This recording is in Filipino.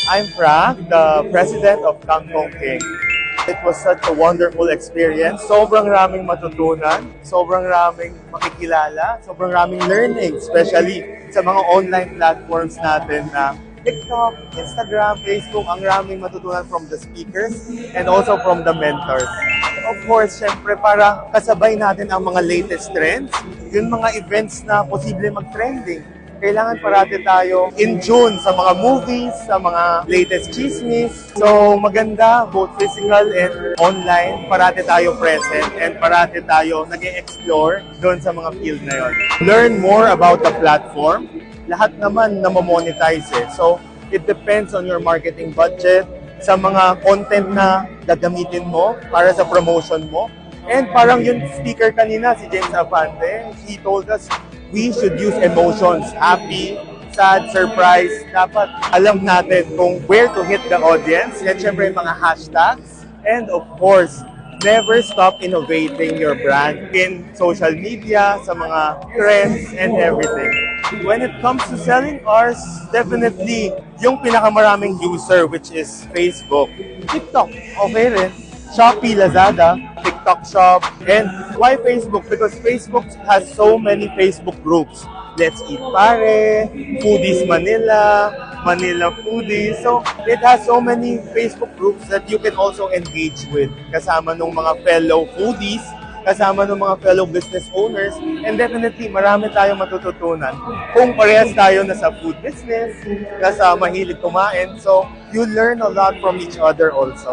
I'm Frank, the president of Kangkong King. It was such a wonderful experience. Sobrang raming matutunan, sobrang raming makikilala, sobrang raming learning, especially sa mga online platforms natin na TikTok, Instagram, Facebook. Ang raming matutunan from the speakers and also from the mentors. Of course, syempre para kasabay natin ang mga latest trends, yung mga events na posible mag-trending. Kailangan parati tayo in tune sa mga movies, sa mga latest chismis. So maganda, both physical and online, parati tayo present and parati tayo nag-e-explore doon sa mga field na yon. Learn more about the platform. Lahat naman na monetize eh. So it depends on your marketing budget, sa mga content na gagamitin mo para sa promotion mo. And parang yung speaker kanina, si James Avante, he told us we should use emotions, happy, sad, surprise. Dapat alam natin kung where to hit the audience. Yan syempre yung mga hashtags. And of course, never stop innovating your brand in social media, sa mga trends and everything. When it comes to selling cars, definitely yung pinakamaraming user, which is Facebook. TikTok, okay rin. Shopee, Lazada, TikTok Shop. And why Facebook? Because Facebook has so many Facebook groups. Let's Eat Pare, Foodies Manila, Manila Foodies. So, it has so many Facebook groups that you can also engage with. Kasama ng mga fellow foodies, kasama ng mga fellow business owners, and definitely marami tayong matututunan kung parehas tayo nasa food business, nasa mahilig kumain. So, you learn a lot from each other also.